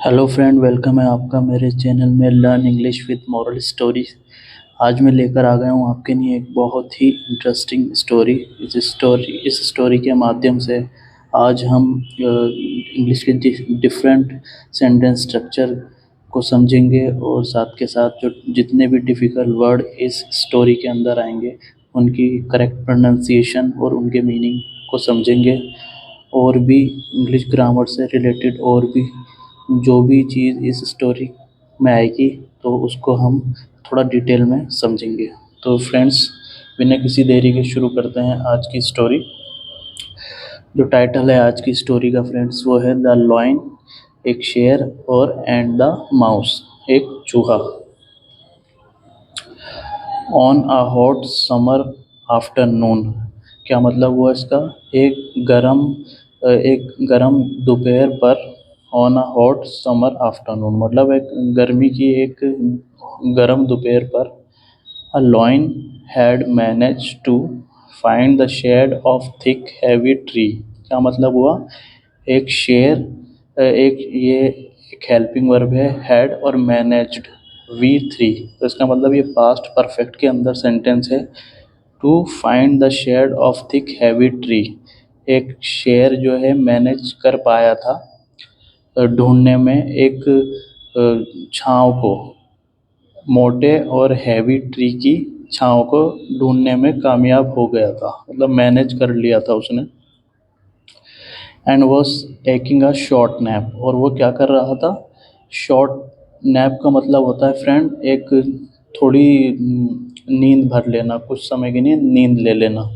Hello friend, welcome है आपका मेरे चैनल में learn English with moral stories. आज मैं लेकर आ गया हूँ आपके लिए एक बहुत ही इंटरेस्टिंग स्टोरी। इस स्टोरी के माध्यम से आज हम इंग्लिश के डिफरेंट सेंटेंस स्ट्रक्चर को समझेंगे और साथ के साथ जो जितने भी डिफ़िकल्ट वर्ड इस स्टोरी के अंदर आएंगे उनकी करेक्ट प्रोनाउंसिएशन और उनके मीनिंग को समझेंगे। और भी इंग्लिश ग्रामर से रिलेटेड और भी जो भी चीज़ इस स्टोरी में आएगी तो उसको हम थोड़ा डिटेल में समझेंगे। तो फ्रेंड्स, बिना किसी देरी के शुरू करते हैं आज की स्टोरी। जो टाइटल है आज की स्टोरी का फ्रेंड्स वो है द लॉइन, एक शेर, और एंड द माउस, एक चूहा। On a hot summer afternoon, क्या मतलब हुआ इसका? एक गरम दोपहर पर। On a hot summer afternoon मतलब एक गर्मी की एक गरम दोपहर पर। A lion had manage to find the shade of thick heavy tree, क्या मतलब हुआ? एक शेर, एक हेल्पिंग वर्ब है, हैड और मैनेज्ड, V3। तो इसका मतलब ये पास्ट परफेक्ट के अंदर सेंटेंस है। To find the shade of thick heavy tree, एक शेर जो है मैनेज कर पाया था ढूंढने में एक छाँव को, मोटे और हैवी ट्री की छाँव को ढूंढने में कामयाब हो गया था, मतलब मैनेज कर लिया था उसने। And was taking a short nap, और वो क्या कर रहा था? शॉर्ट नैप का मतलब होता है फ्रेंड एक थोड़ी नींद भर लेना, कुछ समय के लिए नींद ले लेना।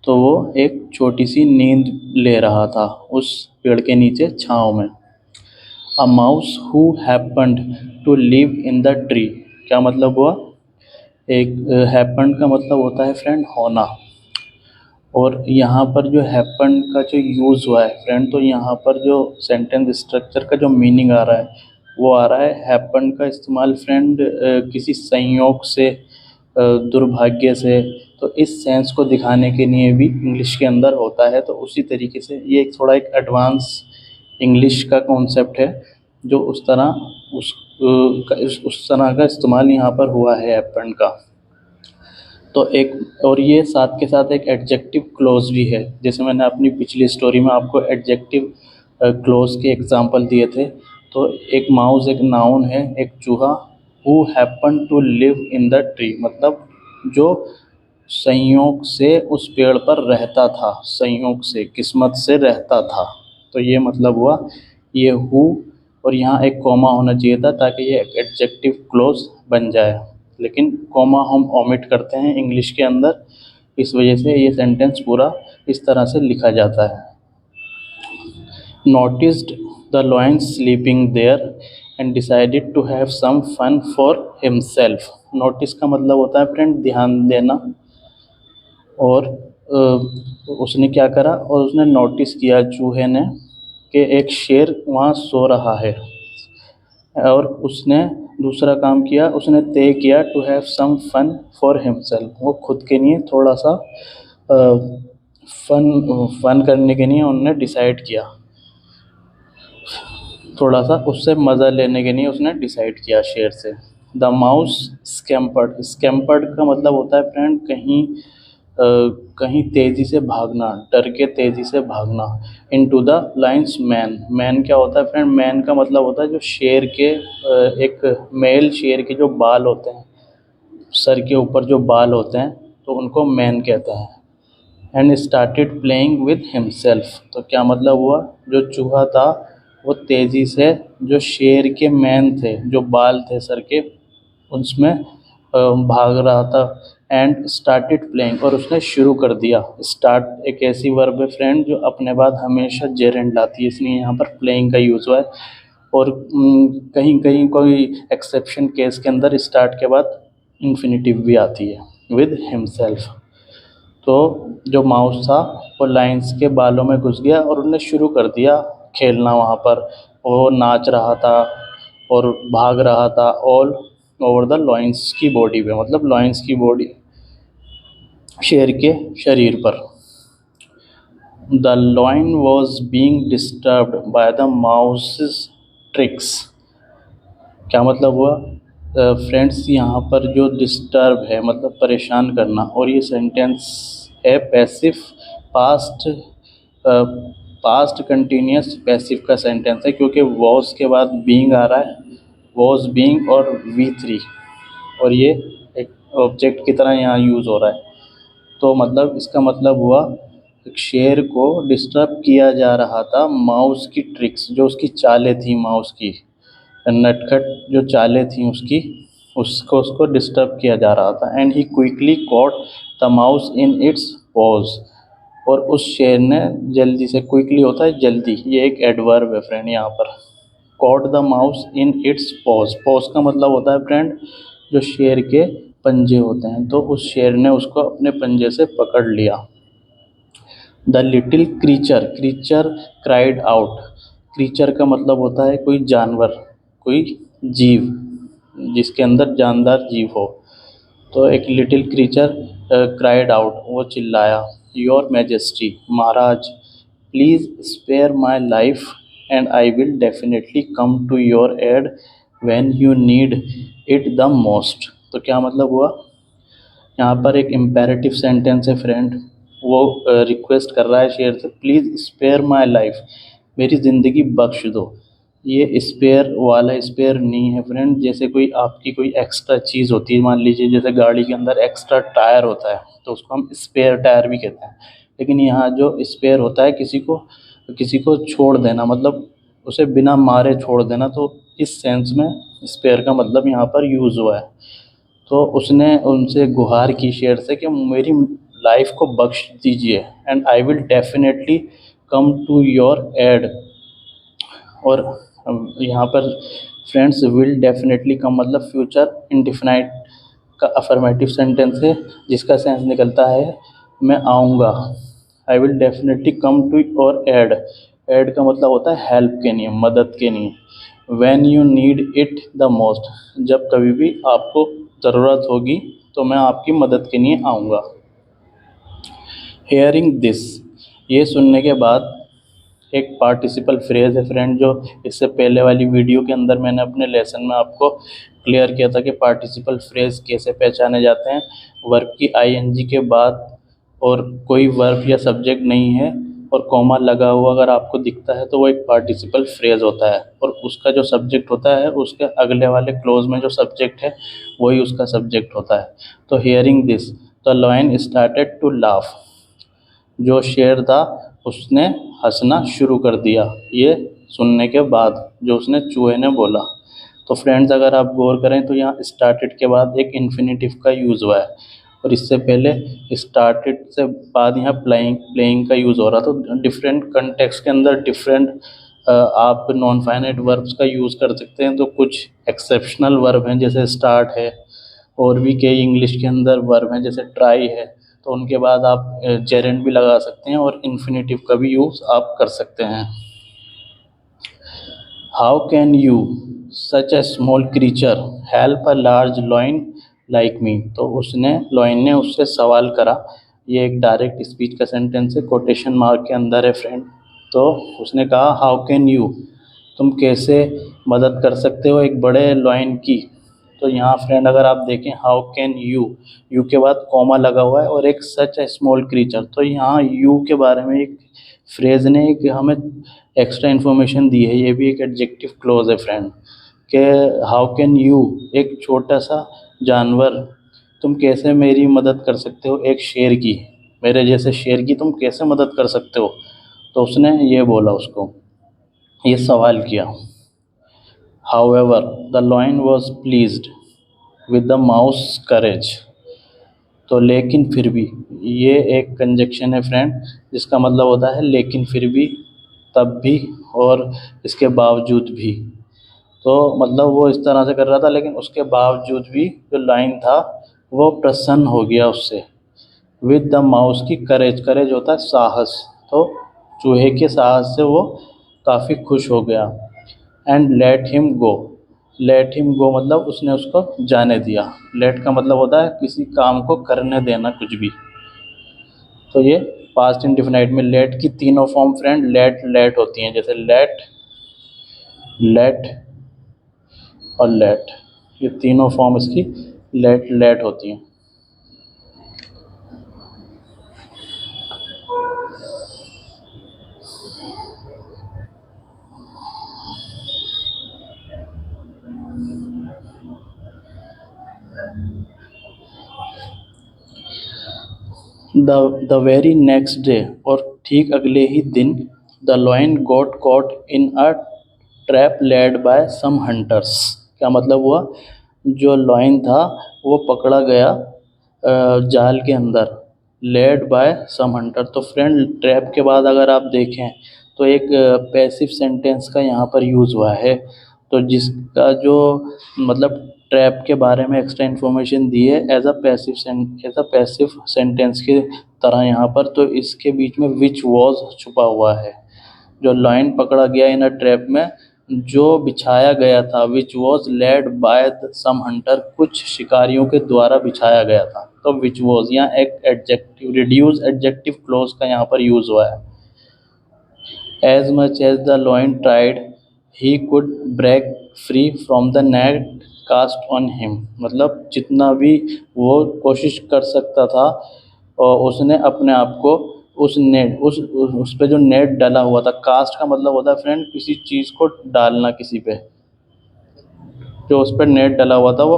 तो वो एक छोटी सी नींद ले रहा था उस पेड़ के नीचे छाँव में। A mouse who happened to live in the tree, क्या मतलब हुआ? एक हैपन्ड का मतलब होता है फ्रेंड होना, और यहाँ पर जो हैपन का जो यूज़ हुआ है फ्रेंड, तो यहाँ पर जो सेंटेंस स्ट्रक्चर का जो मीनिंग आ रहा है वो आ रहा है हैपन का इस्तेमाल फ्रेंड किसी संयोग से, दुर्भाग्य से। तो इस सेंस को दिखाने के लिए भी इंग्लिश के अंदर होता है। तो उसी तरीके से ये एक थोड़ा एक एडवांस इंग्लिश का कॉन्सेप्ट है जो उस तरह उस तरह का इस्तेमाल यहाँ पर हुआ है हैपन का। तो एक और ये साथ के साथ एक एडजेक्टिव क्लोज भी है, जैसे मैंने अपनी पिछली स्टोरी में आपको एडजेक्टिव क्लोज के एग्जांपल दिए थे। तो एक माउस एक नाउन है, एक चूहा who happen to live in the tree मतलब जो संयोग से उस पेड़ पर रहता था, संयोग से, किस्मत से रहता था। तो ये मतलब हुआ ये हु, और यहाँ एक कॉमा होना चाहिए था ताकि ये एडजेक्टिव क्लोज बन जाए, लेकिन कॉमा हम ओमिट करते हैं इंग्लिश के अंदर, इस वजह से ये सेंटेंस पूरा इस तरह से लिखा जाता है। Noticed the lion sleeping there and decided to have some fun for himself. Notice का मतलब होता है फ्रेंड ध्यान देना, और उसने क्या करा, और उसने नोटिस किया चूहे ने कि एक शेर वहाँ सो रहा है, और उसने दूसरा काम किया, उसने तय किया to have some fun for himself, वो खुद के लिए थोड़ा सा फन करने के लिए उन्होंने डिसाइड किया, थोड़ा सा उससे मज़ा लेने के लिए उसने डिसाइड किया शेर से। द माउस स्कैम्पर्ड, स्कैम्पर्ड का मतलब होता है फ्रेंड कहीं तेज़ी से भागना, डर के तेज़ी से भागना। Into the lines man, man क्या होता है फ्रेंड? मैन का मतलब होता है जो शेर के एक मेल शेर के जो बाल होते हैं, सर के ऊपर जो बाल होते हैं, तो उनको मैन कहते हैं। And started playing with himself, तो क्या मतलब हुआ? जो चूहा था वो तेज़ी से जो शेर के मैन थे, जो बाल थे सर के, उसमें भाग रहा था। एंड स्टार्टेड प्लेइंग, और उसने शुरू कर दिया। स्टार्ट एक ऐसी वर्ब है फ्रेंड जो अपने बाद हमेशा जेरेंड लाती है, इसलिए यहाँ पर प्लेइंग का यूज़ हुआ है। और कहीं कहीं कोई एक्सेप्शन केस के अंदर स्टार्ट के बाद इन्फिनिटिव भी आती है, विद हिमसेल्फ। तो जो माउस था वो लाइन्स के बालों में घुस गया और उसने शुरू कर दिया खेलना वहाँ पर। वो नाच रहा था और भाग रहा था ऑल ओवर द लॉइंस की बॉडी पे, मतलब लॉइंस की बॉडी, शेर के शरीर पर। The lion was being disturbed by the mouse's tricks. क्या मतलब हुआ फ्रेंड्स, यहाँ पर जो डिस्टर्ब है मतलब परेशान करना, और ये सेंटेंस है passive past, past continuous passive का सेंटेंस है, क्योंकि वॉज के बाद बीइंग आ रहा है, वॉज बीइंग और V3, और ये एक ऑब्जेक्ट की तरह यहाँ यूज़ हो रहा है। तो मतलब इसका मतलब हुआ एक शेर को डिस्टर्ब किया जा रहा था माउस की ट्रिक्स, जो उसकी चालें थी माउस की, नटखट जो चालें थी उसकी, उसको डिस्टर्ब किया जा रहा था। And he quickly caught the mouse in its pause, और उस शेर ने जल्दी से, क्विकली होता है जल्दी, ये एक एडवर्ब है फ्रेंड यहाँ पर। Caught the mouse in its pause, pause का मतलब होता है फ्रेंड जो शेर के पंजे होते हैं, तो उस शेर ने उसको अपने पंजे से पकड़ लिया। The little creature, creature cried out, creature का मतलब होता है कोई जानवर, कोई जीव जिसके अंदर जानदार जीव हो। तो एक लिटिल क्रीचर क्राइड आउट, वो चिल्लाया, योर मैजेस्टी, महाराज, please spare my life and I will definitely come to your aid when you need it the most. तो क्या मतलब हुआ, यहाँ पर एक इम्पेरेटिव सेंटेंस है फ्रेंड, वो रिक्वेस्ट कर रहा है शेर से, प्लीज़ स्पेयर माई लाइफ, मेरी ज़िंदगी बख्श दो। ये स्पेयर वाला स्पेयर नहीं है फ्रेंड, जैसे कोई आपकी कोई एक्स्ट्रा चीज़ होती है, मान लीजिए जैसे गाड़ी के अंदर एक्स्ट्रा टायर होता है तो उसको हम स्पेयर टायर भी कहते हैं, लेकिन यहाँ जो स्पेयर होता है किसी को छोड़ देना, मतलब उसे बिना मारे छोड़ देना, तो इस सेंस में स्पेयर का मतलब यहाँ पर यूज़ हुआ है। तो उसने उनसे गुहार की शेर से कि मेरी लाइफ को बख्श दीजिए, and I will definitely come to your aid, और यहाँ पर फ्रेंड्स विल डेफिनेटली कम मतलब फ्यूचर इंडिफिनाइट का अफर्मेटिव सेंटेंस है, जिसका सेंस निकलता है मैं आऊँगा। I will definitely come to your aid, aid का मतलब होता है हेल्प के लिए, मदद के लिए। When you need it the most, जब कभी भी आपको ज़रूरत होगी तो मैं आपकी मदद के लिए आऊँगा। हेयरिंग दिस, ये सुनने के बाद एक पार्टिसिपल फ्रेज़ है फ्रेंड, जो इससे पहले वाली वीडियो के अंदर मैंने अपने लेसन में आपको क्लियर किया था कि पार्टिसिपल फ्रेज़ कैसे पहचाने जाते हैं। वर्ब की आईएनजी के बाद और कोई वर्ब या सब्जेक्ट नहीं है और कॉमा लगा हुआ अगर आपको दिखता है तो वो एक पार्टिसिपल फ्रेज़ होता है, और उसका जो सब्जेक्ट होता है उसके अगले वाले क्लोज में जो सब्जेक्ट है वही उसका सब्जेक्ट होता है। तो hearing this the lion started to laugh, जो शेर था उसने हंसना शुरू कर दिया, ये सुनने के बाद जो उसने चूहे ने बोला। तो फ्रेंड्स अगर आप गौर करें तो यहाँ स्टार्टेड के बाद एक इन्फिनेटिव का यूज़ हुआ है, और इससे पहले स्टार्टेड से बाद यहाँ प्लेइंग प्लेइंग का यूज़ हो रहा। तो डिफरेंट कंटेक्स्ट के अंदर डिफरेंट आप नॉन फाइनाइट वर्ब्स का यूज़ कर सकते हैं। तो कुछ एक्सेप्शनल वर्ब हैं जैसे स्टार्ट है, और भी कई इंग्लिश के अंदर वर्ब हैं जैसे ट्राई है, तो उनके बाद आप जेरेंड भी लगा सकते हैं और इन्फिनेटिव का भी यूज़ आप कर सकते हैं। How can you such a small creature help a large lion like me, तो उसने लॉइन ने उससे सवाल करा, ये एक डायरेक्ट स्पीच का सेंटेंस है, कोटेशन मार्क के अंदर है फ्रेंड। तो उसने कहा हाउ कैन यू, तुम कैसे मदद कर सकते हो एक बड़े लॉइन की। तो यहाँ फ्रेंड अगर आप देखें हाउ कैन यू, यू के बाद कॉमा लगा हुआ है और एक सच ए स्मॉल क्रीचर, तो यहाँ यू के बारे में एक फ्रेज ने एक हमें एक्स्ट्रा इन्फॉर्मेशन दी है, ये भी एक एडजेक्टिव क्लोज है फ्रेंड, कि हाउ कैन यू, एक छोटा सा जानवर, तुम कैसे मेरी मदद कर सकते हो एक शेर की, मेरे जैसे शेर की तुम कैसे मदद कर सकते हो। तो उसने ये बोला, उसको ये सवाल किया। However, the lion was pleased with the mouse's courage, तो लेकिन फिर भी, ये एक कंजक्शन है फ्रेंड जिसका मतलब होता है लेकिन फिर भी, तब भी और इसके बावजूद भी। तो मतलब वो इस तरह से कर रहा था लेकिन उसके बावजूद भी जो लाइन था वो प्रसन्न हो गया उससे। विद द माउस की करेज, करेज होता है साहस, तो चूहे के साहस से वो काफ़ी खुश हो गया। And let him go, let him go मतलब उसने उसको जाने दिया। लेट का मतलब होता है किसी काम को करने देना, कुछ भी। तो ये पास्ट इंडिफिनाइट में लेट की तीनों फॉर्म फ्रेंड लेट लेट होती हैं, जैसे लेट, लेट और लेट, ये तीनों फॉर्म इसकी लेट लेट होती हैं। द वेरी नेक्स्ट डे, और ठीक अगले ही दिन, the lion got caught in a trap laid by some hunters. क्या मतलब हुआ, जो लॉयन था वो पकड़ा गया जाल के अंदर, लेड बाय सम हंटर। तो फ्रेंड ट्रैप के बाद अगर आप देखें तो एक पैसिव सेंटेंस का यहाँ पर यूज़ हुआ है, तो जिसका जो मतलब ट्रैप के बारे में एक्स्ट्रा इन्फॉर्मेशन दी है एज अ पैसिव सेंटेंस की तरह यहाँ पर, तो इसके बीच में विच वॉज छुपा हुआ है। जो लाइन पकड़ा गया इन अ ट्रैप में जो बिछाया गया था, which was laid by some hunter, कुछ शिकारियों के द्वारा बिछाया गया था। तो विच वॉज यहाँ एक एडजेक्टिव, रिड्यूस एडजेक्टिव क्लोज का यहाँ पर यूज़ हुआ है। As much as the lion tried, he could break free from the net cast on him। मतलब जितना भी वो कोशिश कर सकता था और उसने अपने आप को उस नेट उस पे जो नेट डाला हुआ था, कास्ट का मतलब होता है फ्रेंड किसी चीज़ को डालना किसी पे, जो उस पर नेट डला हुआ था वो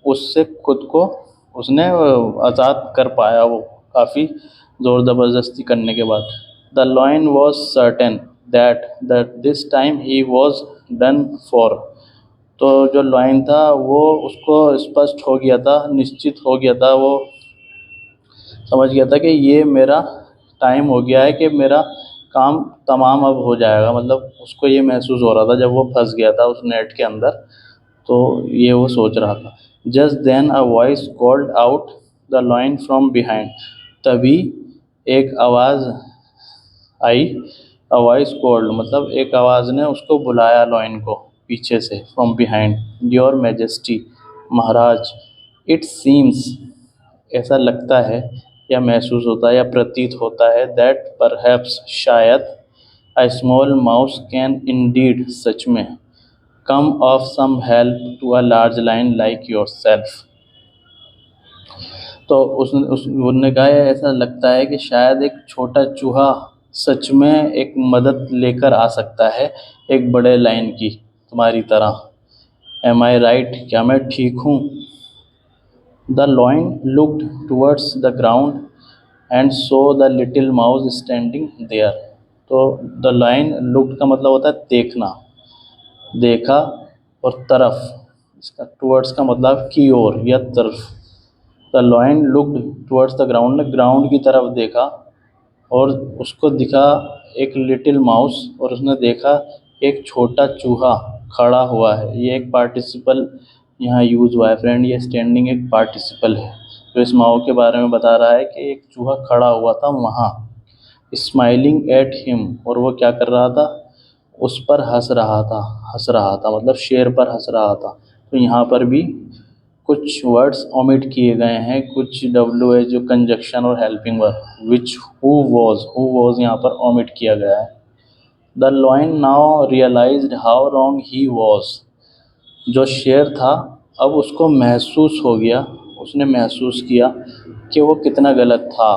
उससे खुद को उसने आज़ाद कर पाया, वो काफ़ी ज़ोर ज़बरदस्ती करने के बाद। The lion was certain that that this time he was done for. तो जो लॉयन था वो उसको स्पष्ट हो गया था, निश्चित हो गया था, वो समझ गया था कि ये मेरा टाइम हो गया है, कि मेरा काम तमाम अब हो जाएगा। मतलब उसको ये महसूस हो रहा था जब वो फंस गया था उस नेट के अंदर, तो ये वो सोच रहा था। Just then a voice called out the lion from behind. तभी एक आवाज़ आई, अ वॉइस कॉल्ड मतलब एक आवाज़ ने उसको बुलाया लॉइन को पीछे से, from behind. Your majesty, Maharaj. It seems, ऐसा लगता है या महसूस होता है या प्रतीत होता है, दैट परहैप्स शायद, a small mouse can indeed सच में, come of some help to a large lion like yourself. तो उन्होंने कहा है, ऐसा लगता है कि शायद एक छोटा चूहा सच में एक मदद लेकर आ सकता है एक बड़े लाइन की तुम्हारी तरह। एम आई राइट, क्या मैं ठीक हूँ? The lion looked towards the ground and saw the little mouse standing there. तो द लाइन लुक्ड का मतलब होता है देखना, देखा, और तरफ, इसका टूवर्ड्स का मतलब की ओर या तरफ। The lion looked towards the ground, ने ग्राउंड की तरफ देखा और उसको दिखा एक लिटिल माउस, और उसने देखा एक छोटा चूहा खड़ा हुआ है। ये एक पार्टिसिपल यहाँ यूज़ हुआ है फ्रेंड, ये स्टैंडिंग एक पार्टिसिपल है जो इस माओ के बारे में बता रहा है कि एक चूहा खड़ा हुआ था वहाँ, स्माइलिंग एट हिम, और वो क्या कर रहा था, उस पर हंस रहा था। हंस रहा था मतलब शेर पर हंस रहा था। तो यहाँ पर भी कुछ वर्ड्स ओमिट किए गए हैं, कुछ डब्ल्यू एच जो कंजक्शन और helping verb, which who was यहाँ पर ओमिट किया गया है। The lion now realised how wrong he was. जो शेर था अब उसको महसूस हो गया, उसने महसूस किया कि वो कितना गलत था।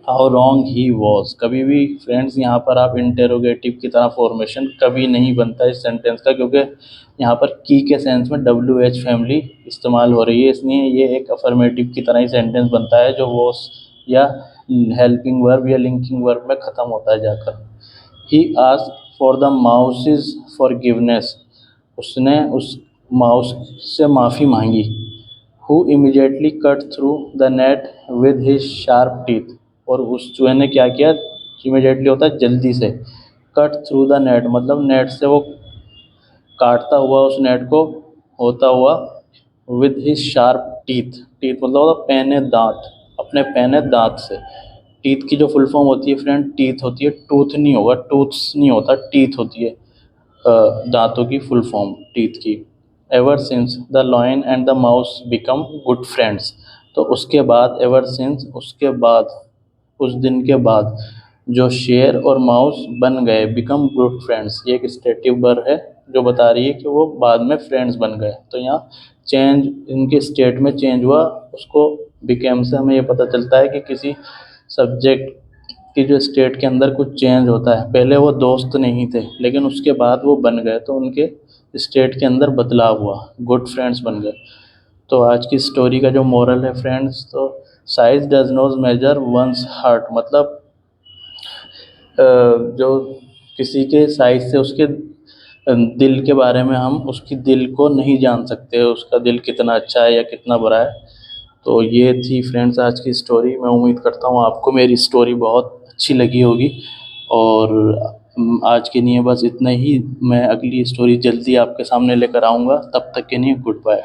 हाउ रॉन्ग ही वॉज, कभी भी फ्रेंड्स यहाँ पर आप इंटेरोगेटिव की तरह फॉर्मेशन कभी नहीं बनता इस सेंटेंस का, क्योंकि यहाँ पर की के सेंस में डब्ल्यू एच फैमिली इस्तेमाल हो रही है, इसलिए ये एक अफर्मेटिव की तरह ही सेंटेंस बनता है जो वॉज या हेल्पिंग वर्ब या लिंकिंग वर्ब में ख़त्म होता है जाकर। He asked for the mouses forgiveness, उसने उस माउस से माफ़ी मांगी। Who immediately cut through the net with his sharp teeth, और उस चूहे ने क्या किया, इमीडिएटली होता है जल्दी से, कट थ्रू द नेट मतलब नेट से वो काटता हुआ उस नेट को होता हुआ, with his sharp teeth, teeth मतलब होता पैने दांत, अपने पैने दांत से। टीथ की जो फुल फॉर्म होती है फ्रेंड, टीथ होती है, टूथ नहीं होगा, टूथ्स नहीं होता, टीथ होती है दांतों की फुल फॉर्म टीथ की। Ever since the lion and the mouse become good friends, तो उसके बाद एवर सिंस, उसके बाद, उस दिन के बाद जो शेर और माउस बन गए, बिकम गुड फ्रेंड्स, ये एक स्टेटिव वर्ब है जो बता रही है कि वो बाद में फ्रेंड्स बन गए। तो यहाँ चेंज इनके स्टेट में चेंज हुआ, उसको बिकेम से हमें ये पता चलता है कि किसी सब्जेक्ट की जो स्टेट के अंदर कुछ चेंज होता है। पहले वो दोस्त नहीं थे लेकिन उसके बाद वो बन गए, तो उनके स्टेट के अंदर बदलाव हुआ, गुड फ्रेंड्स बन गए। तो आज की स्टोरी का जो मोरल है फ्रेंड्स, तो size does not measure one's heart, मतलब जो किसी के साइज से उसके दिल के बारे में हम उसकी दिल को नहीं जान सकते, उसका दिल कितना अच्छा है या कितना बुरा है। तो ये थी फ्रेंड्स आज की स्टोरी। मैं उम्मीद करता हूँ आपको मेरी स्टोरी बहुत अच्छी लगी होगी। और आज के लिए बस इतना ही। मैं अगली स्टोरी जल्दी आपके सामने लेकर आऊँगा, तब तक के लिए गुड बाय।